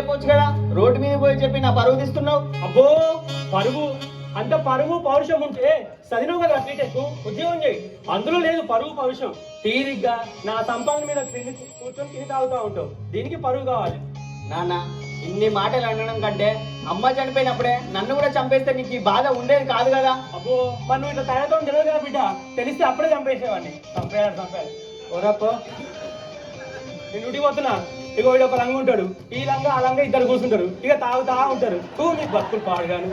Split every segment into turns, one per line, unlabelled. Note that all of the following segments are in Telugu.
చెప్పొచ్చు కదా, రోడ్డు మీద పోయి చెప్పి నా పరువు తీస్తున్నావు.
అబ్బో పరువు, అంత పరువు పౌరుషం ఉంటే చదివినావు కదా బీటెక్, ఉద్యోగం చేయి. అందులో లేదు పరువు పౌరుషం. తీరిగ్గా నా సంపాదన మీద కూర్చొని తిని తాగుతూ ఉంటావు, దీనికి పరువు కావాలి.
నాన్న ఇన్ని మాటలు అనడం కంటే అమ్మ చనిపోయినప్పుడే నన్ను కూడా చంపేస్తే నీకు ఈ బాధ ఉండేది కాదు కదా.
అబ్బో మరి నువ్వు ఇట్లా తయారుతో తెలియదు కదా బిడ్డ, తెలిస్తే అప్పుడే చంపేసేవాడిని. చంపేయాలి ఓరప్పో. నేను ఇంటికి పోతున్నా, ఇక వీడు ఒక లంగా ఉంటాడు, ఈ లంగా ఆ లంగా ఇద్దరు కూర్చుంటారు, ఇక తాగుతా ఉంటారు. మీకు బతుకులు పాడుగాను.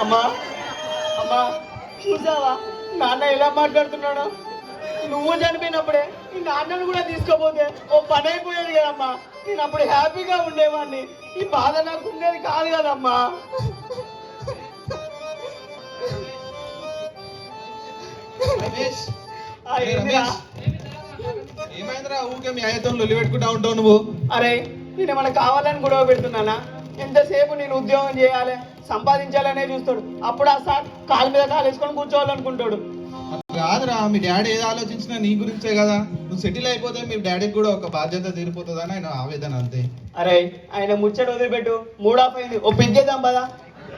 అమ్మా అమ్మా చూసావా నాన్న ఎలా మాట్లాడుతున్నాడు. నువ్వు చనిపోయినప్పుడే ఈ నాన్నను కూడా తీసుకోపోతే ఓ పని అయిపోయేది కదమ్మా. నేను అప్పుడు హ్యాపీగా ఉండేవాడిని, ఈ బాధ నాకు ఉండేది కాదు కదమ్మా.
ఏమైందిరా ఊరికే మీ ఆయనతో లొల్లి పెట్టుకుంటా ఉంటావు నువ్వు?
అరే నేను ఏమైనా కావాలని గొడవ పెడుతున్నానా? ఎంతసేపు నేను ఉద్యోగం చేయాలి సంపాదించాలనే చూస్తాడు, అప్పుడు ఆ సార్ కాలు మీద కాలు వేసుకొని కూర్చోవాలనుకుంటాడు.
కాదురా, మీ డాడీ ఏది ఆలోచించినా నీ గురించే కదా. నువ్వు సెటిల్ అయిపోతే మీ డాడీకి కూడా ఒక బాధ్యత తీరిపోతుందని ఆయన ఆవేదన అంతే.
అరే ఆయన ముచ్చట వదిలిపెట్టు, మూడాఫ్ అయింది, ఓ పెంచేద్దాం పదా.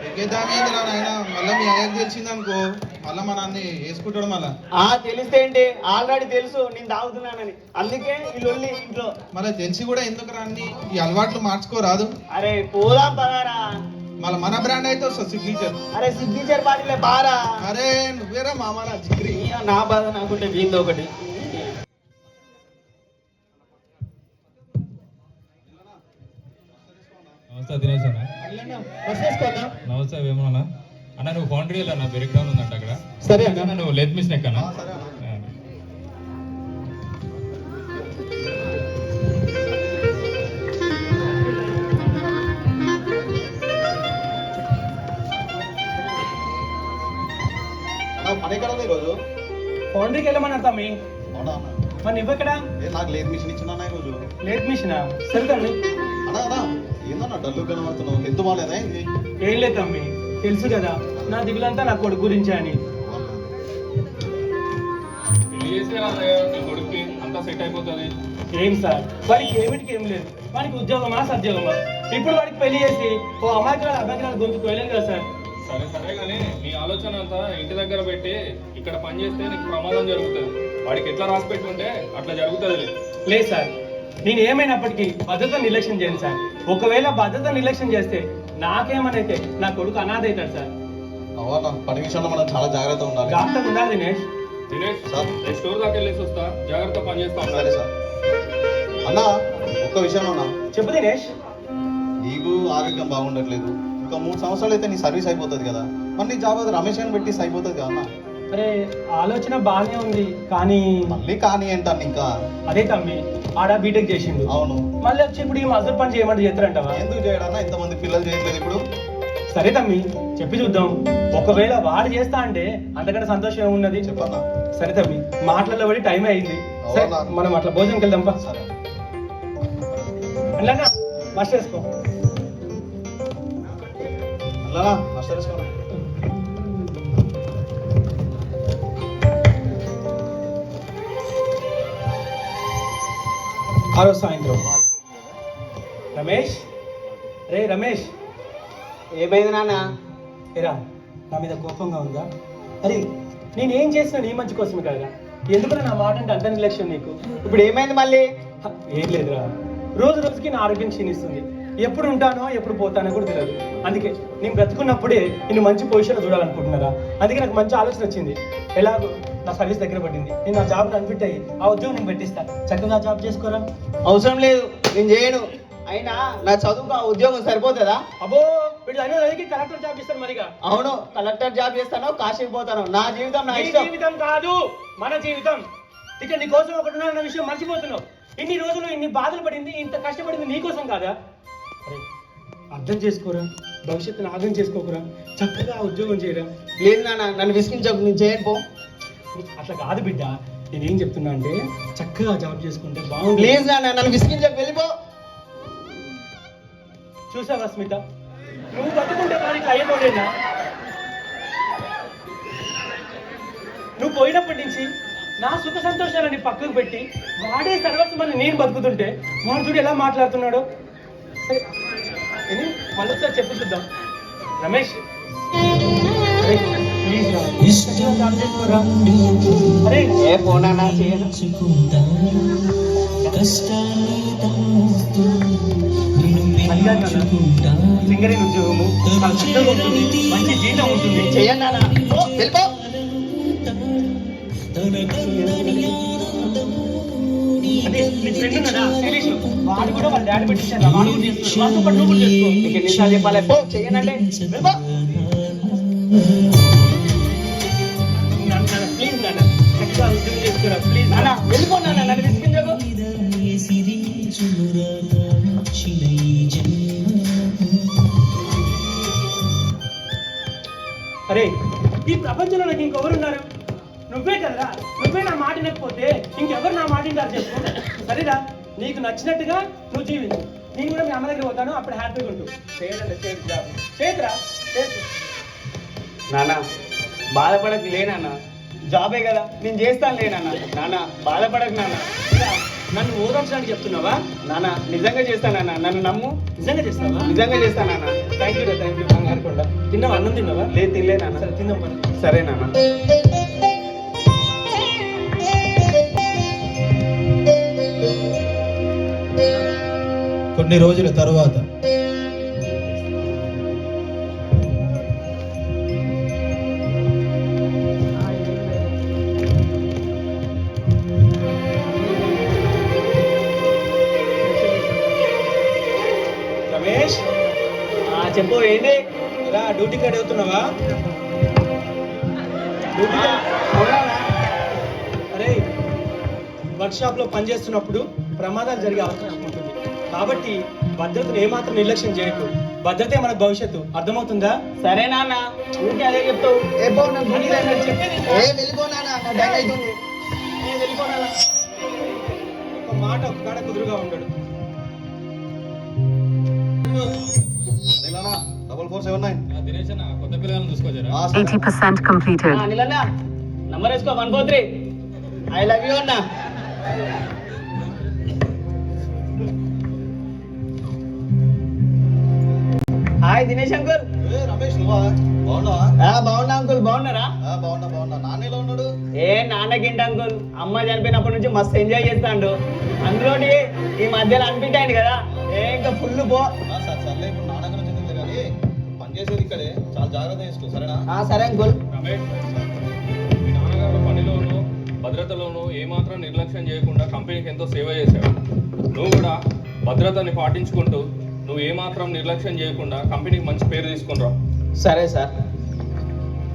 ఎక్కేదామేందిరా నాయన, మళ్ళీ మీ అయ్యకు తెలిసింది అనుకో, మళ్ళీ మన అన్ని వేసుకుంటాడు మళ్ళా.
తెలిస్తే ఏంటి, ఆల్రెడీ తెలుసు నేను తాగుతున్నానని, అందుకే ఈ లొల్లి ఇంట్లో.
మళ్ళీ తెలిసి కూడా ఎందుకు అన్ని ఈ అలవాట్లు మార్చుకోరాదు?
అరే పోదాం పదారా.
మళ్ళీ మన బ్రాండ్ అయితే వస్తుంది సిగ్నేచర్.
అరే సిగ్నేచర్ బాటిలే బారా.
అరే నువ్వేరా మామ నా చిక్రి.
నా బాధ నాకుంటే వీంది ఒకటి.
నమస్తే దినేష్ అన్న. నమస్తే వేమన్న అన్న. నువ్వు ఫౌండరీ అన్న బ్రేక్ డౌన్ ఉందంట అక్కడ.
సరే
అన్న నువ్వు లెత్ మిషన్ ఎక్కనా?
పని ఎక్కడ ఉంది ఈరోజు?
ఫౌండరీకి వెళ్ళమన్నారు తమ్మి.
అవునా?
మరి నువ్వెక్కడ?
నాకు లేట్ మిషన్ ఇచ్చిన ఈరోజు.
లేట్ మిషనా? సరే తమ్మి.
అన్నా ఏందన్నా డల్లు కనబడుతున్నావు, హెల్త్ బాగాలేదా?
ఏం లేదు తమ్మి, తెలుసు కదా నా దిగులంతా నా కొడుకు గురించే అని.
పెళ్లి చేస్తే నీ కొడుక్కి అంతా సెట్ అయిపోతుంది.
ఏం సార్ వాడికి ఏమిటికి ఏం లేదు, వాడికి ఉద్యోగమా సద్యోగమా? ఇప్పుడు వాడికి పెళ్లి చేసి ఓ అమాయకురాలు అభ్యంతరాలు గొంతుకు వెళ్ళాను కదా సార్.
సరే సరే కానీ నీ ఆలోచన అంతా ఇంటి దగ్గర పెట్టి ఇక్కడ పని చేస్తే నీకు ప్రమాదం జరుగుతుంది. వాడికి ఎట్లా రాసి పెట్టుంటే అట్లా జరుగుతుంది.
లేదు సార్, నేను ఏమైనప్పటికీ భద్రత నిర్లక్ష్యం చేయను సార్. ఒకవేళ భద్రత నిర్లక్ష్యం చేస్తే నాకేమనైతే నా కొడుకు అనాథ అవుతాడు సార్.
అవునా? పని విషయంలో మనం చాలా జాగ్రత్తగా ఉండాలి.
జాగ్రత్తగా ఉండాలి దినేష్.
దినేష్ సార్ స్టోర్ దాకా వెళ్ళేసి వస్తా, జాగ్రత్త పని చేస్తా.
సరే సార్. అన్నా ఒక్క విషయం అన్నా.
చెప్పు దినేష్.
నీకు ఆరోగ్యం బాగుండట్లేదు, ఇంకా 3 సంవత్సరాలు అయితే నీ సర్వీస్ అయిపోతుంది కదా, మరి నీ జాబ్ అది రమేష్ అని పెట్టి అయిపోతుంది కదా అన్న.
అరే ఆలోచన బాగానే ఉంది కానీ
మళ్ళీ కానీ ఏంటన్న ఇంకా?
అదే తమ్మి ఆడ బీటెక్ చేసిండు.
అవును.
మళ్ళీ వచ్చి ఇప్పుడు ఈ మజూర్ పని చేయమంటే చేస్తారంటవా?
ఎందుకు చేయడన్నా, ఇంతమంది పిల్లలు చేయట్లేదు ఇప్పుడు.
సరే తమ్మి చెప్పి చూద్దాం. ఒకవేళ వాడు చేస్తా అంటే అంతకంటే సంతోషం ఏమున్నది
చెప్పన్నా.
సరే తమ్మి మాటల్లో పడి టైం అయింది, సరే మనం అట్లా భోజనంకి వెళ్దాంపా.
సరే
అన్నా మస్ట్ వేసుకో.
అలా మాస్టర్ వేసుకోండి.
ఆ రోజు సాయంత్రం రమేష్, రే రమేష్.
ఏమైంది నాన్న?
ఏరా నా మీద కోపంగా ఉందా? అరే నేనేం చేసినా నీ మంచి కోసమే కదా, ఎందుకు నా మాట అంటే అంత నిర్లక్ష్యం నీకు?
ఇప్పుడు ఏమైంది మళ్ళీ?
ఏం లేదురా, రోజు రోజుకి నా ఆరోగ్యం క్షీణిస్తుంది, ఎప్పుడు ఉంటానో ఎప్పుడు పోతానో కూడా తెలియదు. అందుకే నేను బ్రతుకున్నప్పుడే నేను మంచి పొజిషన్లో చూడాలనుకుంటున్నారా, అందుకే నాకు మంచి ఆలోచన వచ్చింది. ఎలాగో నా సర్వీస్ దగ్గర పడింది, నేను నా జాబ్ అన్ఫిట్ అయ్యి ఆ ఉద్యోగం నేను పెట్టిస్తా, చక్కగా జాబ్ చేసుకోరా.
అవసరం లేదు, నేను చేయను. అయినా నా చదువుకు ఆ ఉద్యోగం సరిపోతుందా?
అబ్బో వీడు అనేది కలెక్టర్ జాబ్ ఇస్తాను మరిగా.
అవును, కలెక్టర్ జాబ్ చేస్తాను, కాశీకి పోతాను. నా జీవితం నా
నీ
ఇష్టం.
జీవితం కాదు మన జీవితం. ఇక నీ కోసం ఒకటి ఉన్న విషయం మర్చిపోతున్నావు. ఇన్ని రోజులు ఇన్ని బాధలు పడింది, ఇంత కష్టపడింది నీకోసం కాదా? అరే అర్థం చేసుకోరా, భవిష్యత్తును ఆగం చేసుకోకురా, చక్కగా ఉద్యోగం చేయరా.
లేదు నాన్న, నన్ను విసిగించకు, నేను చేయను పో.
అట్లా కాదు బిడ్డ, నేనేం చెప్తున్నా అంటే చక్కగా జాబ్ చేసుకుంటే బాగుంటుంది.
ప్లీజ్ నాన్న, నన్ను విసిగించకు, వెళ్ళిపో.
చూసావా స్మిత, నువ్వు బతుకుంటే కానీ ఇట్లా అయ్యేటోడేనా? నువ్వు పోయినప్పటి నుంచి నా సుఖ సంతోషాలని పక్కకు పెట్టి వాడే సర్వస్వమని నేను బతుకుతుంటే వాడు చూడు ఎలా మాట్లాడుతున్నాడు. సరే అని మళ్ళొకసారి చెప్పు చూద్దాం. రమేష్ ప్లీజ్ రా, జాబ్ చేసుకోరా. అరే
ఏ పో నాన్న, చేయను.
సింగరేణి ఉద్యోగము చాలా చక్కగా ఉంటుంది, మంచి జీతం ఉంటుంది.
చెయ్యను నాన్న, పో, వెళ్ళిపో.
అదే నీ ఫ్రెండ్ ఉన్నాడా శైలేష్, వాడు కూడా వాళ్ళ డాడీ పెట్టించారు, వాడు కూడా చేస్తున్నాడు, వాడితో పాటు నువ్వు కూడా చేసుకో.
నీకు ఎన్నిసార్లు చెప్పాలి, పో, చెయ్యనంటే వెళ్ళిపో.
ప్లీజ్ నాన్న, చక్కగా ఉద్యోగం చేసుకోరా ప్లీజ్.
నాన్న వెళ్ళిపో నాన్న, నన్ను విసిగించకు.
అరే ఈ ప్రపంచంలో నాకు ఇంకెవరున్నారు? నువ్వే కదరా, నువ్వే నా మాట వినకపోతే ఇంకెవరు నా మాట వింటారు చెప్పు. సరేరా, నీకు నచ్చినట్టుగా నువ్వు జీవించు, నేను కూడా మీ అమ్మ దగ్గర పోతాను, అప్పుడు హ్యాపీగా ఉంటూ. చేయడండి చేతి జాబ్ చేతురా చేతు.
నాన్న బాధపడకు, లేనన్న, జాబే కదా, నేను చేస్తాను లేనన్న. నాన్న బాధపడకు నాన్న.
ఇలా నన్ను ఓదార్చడానికి చెప్తున్నావా?
నాన్న నిజంగా చేస్తానన్న, నన్ను నమ్ము.
నిజంగా చేస్తావా?
నిజంగా చేస్తానన్న.
Thank you బంగారుకొండ. తిన్నావా? అన్నం తిన్నావా?
లేదు తినలేనన్న.
సరే తిందాం పద.
సరే నాన్న.
కొన్ని రోజుల తరువాత
రమేష్
చెప్పు, ఏంటి?
ఇలా డ్యూటీ కార్డ్ అవుతున్నావా? డ్యూటీ కార్డ్
అవునా?
అరే వర్క్ షాప్ లో పనిచేస్తున్నప్పుడు ప్రమాదాలు జరిగే అవకాశం ఉంటుంది, కాబట్టి భద్రతను ఏమాత్రం నిర్లక్ష్యం చేయకు. భద్రతే మనకు భవిష్యత్తు, అర్థమవుతుందా?
సరే నాన్న, ఊరికే అదే చెప్తావు. ఏ పో, నాకు డ్యూటీ టైం అయింది. ఏ వెళ్ళిపో నాన్న, నా టైం అవుతుంది. ఏ వెళ్ళిపో నాన్న.
ఒక మాట ఒక కాడ కుదురుగా ఉండడు.
4479.
దినేష్ అన్న, కొత్త పిల్లలను చూసుకోవచ్చారా?
80% completed.
అనిలన్నా నంబర్ వేసుకో, 143. ఐ లవ్ యూ అన్నా. Hi Dinesh uncle.
రమేష్ నువ్వా? బాగున్నావా?
బాగున్నా అంకుల్, బాగున్నారా?
బాగున్నా. నాన్న ఎలా ఉన్నాడు?
ఏ నాన్నకింటి అంకుల్, అమ్మ చనిపోయినప్పటి నుంచి మస్తు ఎంజాయ్ చేస్తాడు. అందులోని ఈ మధ్యలో అనిపించాడు కదా, ఇంకా ఫుల్ పో.
సర్లే, ఇప్పుడు నాన్న గురించి ఎందుకు కానీ పనిచేసేది ఇక్కడే, చాలా జాగ్రత్త చేసుకో, సరేనా?
సరే అంకుల్.
రమేష్, మీ నాన్నగారు పనిలోను భద్రతలోను ఏమాత్రం నిర్లక్ష్యం చేయకుండా కంపెనీకి ఎంతో సేవ చేశావు. నువ్వు కూడా భద్రతని పాటించుకుంటూ నువ్వు ఏమాత్రం నిర్లక్ష్యం చేయకుండా కంపెనీకి మంచి పేరు తీసుకుని రా.
సరే సార్,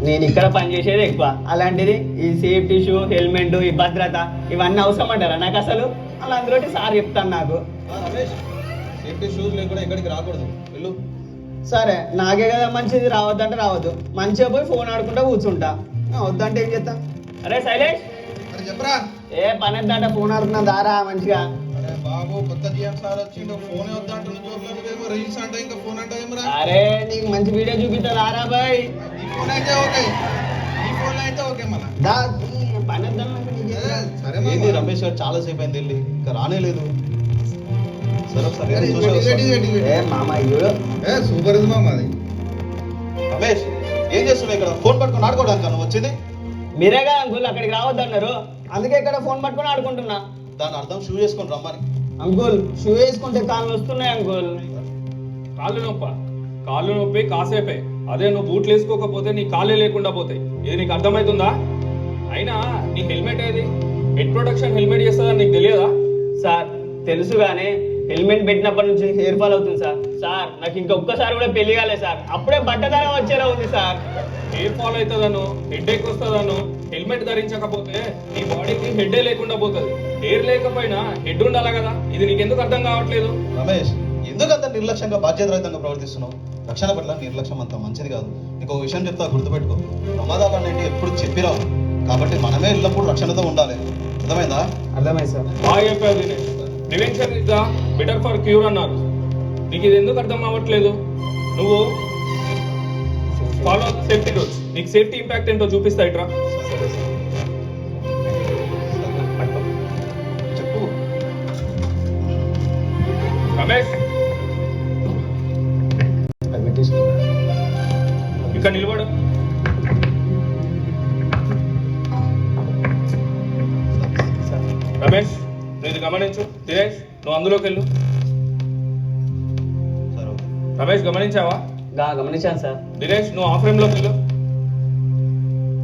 నేను ఇక్కడ పనిచేసేది ఎక్కువ, అలాంటిది ఈ సేఫ్టీ షూ, హెల్మెట్, ఈ భద్రత ఇవన్నీ అవసరం అంటారా నాకు అసలు? అలా అందులో సార్ చెప్తాను నాకు.
రమేష్, సేఫ్టీ షూస్ లేకుండా ఎక్కడికి రాకూడదు, వెళ్ళు.
సరే నాకే కదా మంచిది, రావద్దంటే రావద్దు, మంచిగా పోయి ఫోన్ ఆడుకుంటా కూర్చుంటా, వద్దంటే ఏం చేస్తా? అరే శైలేష్,
అరే చెప్పరా.
ఏ పని వద్దంట, ఫోన్ ఆడుతున్నా దారా మంచిగా.
అరే బాబు, కొత్త జిఎం సార్ వచ్చి ఫోన్ వద్దంటే చూస్తున్నావేమో, రీల్స్ అంటే ఇంకా ఫోన్ అంటే ఏమరా?
అరే నీకు మంచి వీడియో చూపిస్తా దారా బాయ్.
ఈ ఫోన్ అయితే ఓకే, ఈ ఫోన్ అయితే ఓకే మన.
దా పని వద్దానంటే
సరే ఏంది రమేష్ గారు చాలా సేపు అయింది వెళ్ళి, ఇంకా రానే లేదు. సరే సరే
ఏ మామ ఇవ్వడు.
సూపర్ ఇది మామ అది. రమేష్ ఏం చేస్తున్నావు ఇక్కడ? ఫోన్ పట్టుకొని ఆడుకోవడానికి నువ్వు వచ్చింది?
మీరేగా అంకుల్ అక్కడికి రావద్దన్నారు, అందుకే ఇక్కడ ఫోన్ పట్టుకొని ఆడుకుంటున్నా.
దాని అర్థం షూ చేసుకొని రమ్మని.
అంకుల్ షూ వేసుకుంటే కాళ్ళు వస్తున్నాయి అంకుల్.
కాళ్ళు నొప్పి కాసేపే, అదే నువ్వు బూట్లు వేసుకోకపోతే నీ కాళ్ళే లేకుండా పోతాయి. ఇది నీకు అర్థమవుతుందా? అయినా నీ హెల్మెట్ ఏది? హెడ్ ప్రొటెక్షన్ హెల్మెట్ చేస్తుందని నీకు తెలియదా?
సార్ తెలుసు కానీ హెల్మెట్ పెట్టినప్పటి నుంచి హెయిర్ ఫాల్ అవుతుంది సార్. సార్ నాకు ఇంకొకసారి కూడా పెళ్లి కాలేదు సార్, అప్పుడే బట్టతనం వచ్చేలా ఉంది సార్.
హెయిర్ ఫాల్ అవుతుందను, హెడ్ ఎక్ వస్తుందను, హెల్మెట్ ధరించకపోతే నీ బాడీకి హెడ్డే లేకుండా పోతుంది. హెయిర్ లేకపోయినా హెడ్ ఉండాలి కదా, ఇది నీకెందుకు అర్థం కావట్లేదు?
రమేష్, ఎందుకు అంత నిర్లక్ష్యంగా బాధ్యతారహితంగా ప్రవర్తిస్తున్నావు? రక్షణ పట్ల నిర్లక్ష్యం అంత మంచిది కాదు. నీకు ఒక విషయం చెప్తా, గుర్తుపెట్టుకో. ప్రమాదాలు అనేవి ఎప్పుడు చెప్పిరావు, కాబట్టి మనమే ఎల్లప్పుడూ రక్షణతో ఉండాలి. అర్థమైందా?
అర్థమైంది సార్.
బాగా చెప్పావు Dinesh. Prevention is the better for cure అన్నారు. నీకు ఇది ఎందుకు అర్థం అవ్వట్లేదు? నువ్వు ఫాలో సేఫ్టీ రూల్స్. నీకు సేఫ్టీ ఇంపాక్ట్ ఏంటో చూపిస్తా ఇట్రా.
చెప్పు.
రమేష్ ఇక్కడ నిలబడు. రమేష్ నువ్వు ఇది గమనించు. దినేష్ నువ్వు అందులోకి వెళ్ళు.
సరే, ఓకే.
రమేష్ గమనించావా?
గమనించాను సార్.
దినేష్ నువ్వు ఆ ఫ్రేమ్ లోకి వెళ్ళు.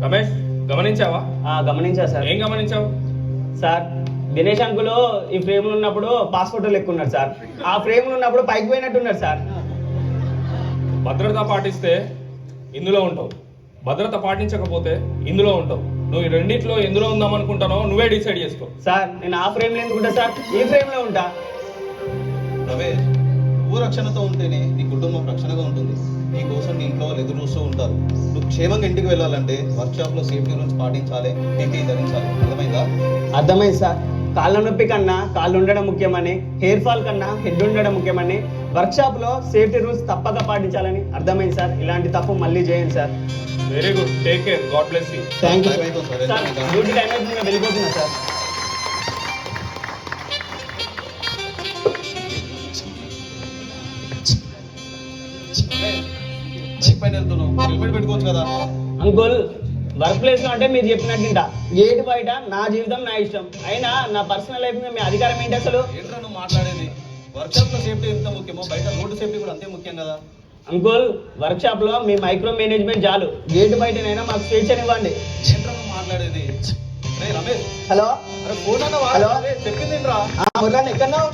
రమేష్ గమనించావా?
గమనించా సార్.
ఏం గమనించావు?
సార్ దినేష్ అంకుల్ ఈ ఫ్రేమ్ లో ఉన్నప్పుడు పాస్పోర్ట్ లెక్క ఉన్నాడు సార్. ఆ ఫ్రేమ్ లో ఉన్నప్పుడు పైకి పోయినట్టున్నాడు సార్.
భద్రత పాటిస్తే ఇందులో ఉంటావు, భద్రత పాటించకపోతే ఇందులో ఉంటావు. నువ్వు ఈ రెండిట్లో ఎందులో ఉందామనుకుంటానో నువ్వే డిసైడ్ చేసుకో.
సార్ నేను ఆ ఫ్రేమ్ లో ఎందుకుంటా సార్, ఈ ఫ్రేమ్ లో ఉంటా.
రమేష్, నువ్వు రక్షణతో ఉంటేనే నీ కుటుంబం రక్షణగా ఉంటుంది. నీ కోసం నీ ఇంట్లో వాళ్ళు ఎదురు చూస్తూ ఉంటారు. నువ్వు క్షేమంగా ఇంటికి వెళ్ళాలంటే వర్క్షాప్లో సేఫ్టీ రూల్స్ పాటించాలి, పీపీ ధరించాలి. అర్థమైందా?
అర్థమైంది సార్. కాళ్ళ నొప్పి కన్నా కాళ్ళు ఉండడం ముఖ్యమని, హెయిర్ ఫాల్ కన్నా హెడ్ ఉండడం ముఖ్యమని, వర్క్షాప్ లో సేఫ్టీ రూల్స్ తప్పక పాటించాలని అర్థమైంది సార్. ఇలాంటి తప్పు మళ్ళీ చేయండి sir.
Very good, take care, God bless you.
Thank you
Bye bye, sir.
Sir. Duty time అయితే నేను వెళ్ళిపోతున్నా సార్.
బైక్ పైన వెళ్తున్నావు, హెల్మెట్ పెట్టుకోవచ్చు కదా.
అంకుల్ వర్క్ ప్లేస్ లో అంటే మీరు చెప్పినట్టుంట, గేట్ బయట నా జీవితం నా ఇష్టం. అయినా నా పర్సనల్ లైఫ్ మీద మీ అధికారం ఏంటి అసలు?
ఏంట్రా నువ్వు మాట్లాడేది? వర్క్షాప్లో సేఫ్టీ ఎంత ముఖ్యమో బయట రోడ్డు సేఫ్టీ కూడా అంతే ముఖ్యం కదా.
అంకుల్ వర్క్ షాప్ లో మీ మైక్రో మేనేజ్మెంట్ చాలు, గేట్ బయటనైనా మాకు స్వేచ్ఛనివ్వండి.
ఏంట్రా నువ్వు మాట్లాడేది? రే రమేష్,
హలో
అరే ఫోన్ అన్న
హలో.
చెప్పింది ఏంట్రా?
మురళన్న ఎక్కడున్నావు?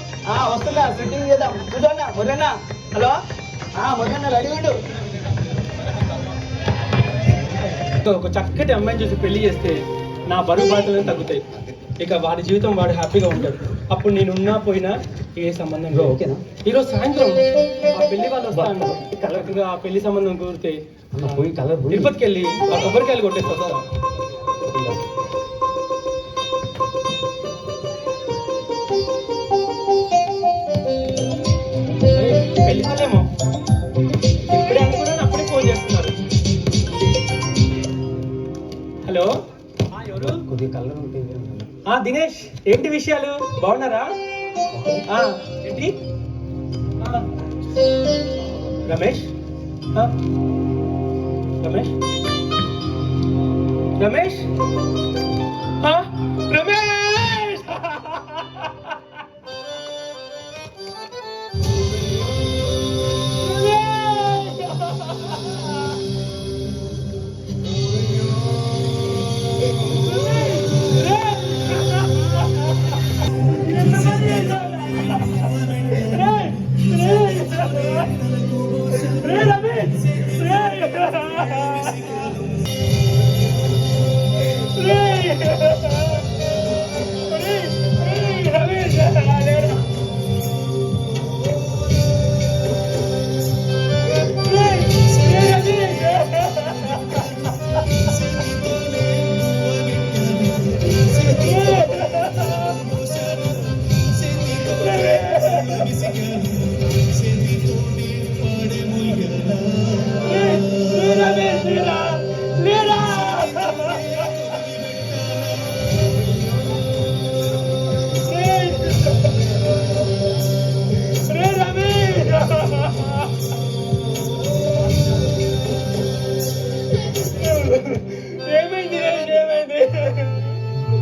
వస్తున్నా, సిట్టింగ్ చేద్దాం, కూర్చోన్నా. మురళన్న హలో. మురళన్న రెడీ ఉండు.
ఒక చక్కటి అమ్మాయిని చూసి పెళ్లి చేస్తే నా బరువు బాధ్యతలు తగ్గుతాయి. ఇక వాడి జీవితం వాడు హ్యాపీగా ఉంటాడు. అప్పుడు నేను ఉన్నా పోయినా ఏ సంబంధం లేదు.
ఓకేనా?
ఈరోజు సాయంత్రం ఆ పెళ్లి వాళ్ళు వస్తాను. కరెక్ట్గా ఆ పెళ్లి సంబంధం కుదిరితే తిరుపతికి వెళ్ళి ఆ కొబ్బరికాయలు కొట్టేసి వస్తా. పెళ్లి వాళ్ళేమో ఇప్పుడే అనుకున్నాను, అప్పుడే ఫోన్ చేస్తున్నారు. హలో, ఎవరు? దినేష్, ఏంటి విషయాలు? బాగున్నారా? ఏంటి రమేష్? రమేష్ రమేష్ రమేష్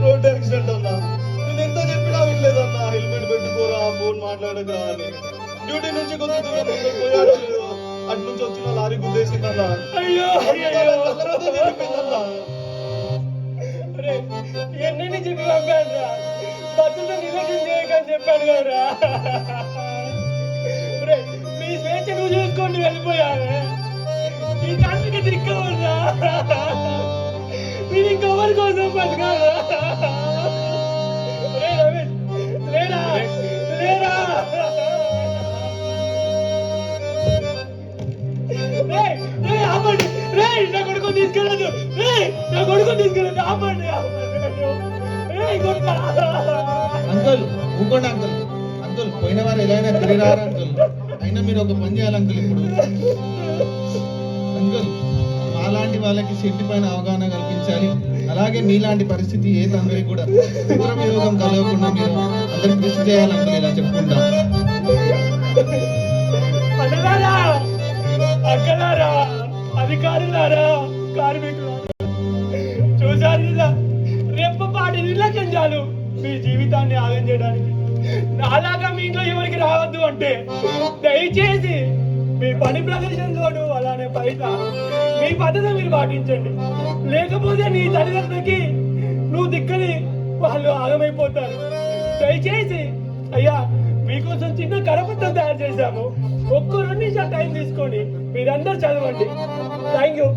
రోడ్ యాక్సిడెంట్ అన్నా. నేను ఎంత చెప్పినా వినలేదన్నా. హెల్మెట్ పెట్టుకోరా, ఫోన్ మాట్లాడకరా అని. డ్యూటీ నుంచి కొంత దూరం పోయాడు, అటు నుంచి వచ్చిన లారీ గుద్దేసిందన్నా.
అయ్యో
జరిగిపోయిందన్నా.
ఎన్ని చెప్పి పంపాను, బతులతో నిర్లక్ష్యం చేయకని చెప్పాను కదా. మీ స్వేచ్ఛ నువ్వు చూసుకోండి, వెళ్ళిపోయాను. ఈ తండ్రికి దిక్కున్నా మీరు ఇంకెవరి కోసం బతకాలా? రేయ్, రేయ్, ఆపండి. రేయ్, నా కొడుకుని తీసుకెళ్ళదు. రేయ్, నా కొడుకుని తీసుకెళ్ళదు. ఆపండి, ఆపండి. రేయ్, కొడుకా.
Uncle ఊకోండి uncle. అంకుల్ పోయిన వారు ఎలా అయినా తిరిగి రారు అంకుల్. అయినా మీరు ఒక పని చేయాలి అంకుల్ ఇప్పుడు. అంకుల్ మాలాంటి వాళ్ళకి శక్తి పైన అవగాహన కల్పించాలి. అలాగే మీలాంటి పరిస్థితి ఏ తండ్రికి కూడా పుత్ర వియోగం కలగకుండా మీరు అందరికి కృషి చేయాలి అంకుల్. ఇలా చెప్పుకుంటాం.
అన్నలారా, అక్కలారా, అధికారులారా, కార్మికులారా, చూసారు ఇలా రెప్పపాటి నిర్లక్ష్యం చాలు మీ జీవితాన్ని ఆగం చేయడానికి. నాలాగా మీ ఇంట్లో ఎవరికి రావద్దు అంటే దయచేసి మీ పని ప్రదర్శనలోను అలానే బయట మీ పద్ధతి మీరు పాటించండి. లేకపోతే నీ తల్లిదండ్రులకి నువ్వు దిక్కని వాళ్ళు ఆగమైపోతారు. దయచేసి అయ్యా మీకోసం చిన్న కరపత్రం తయారు చేశాము. ఒక్క 2 నిమిషాలు టైం తీసుకోండి, మీరందరూ చదవండి. Thank you.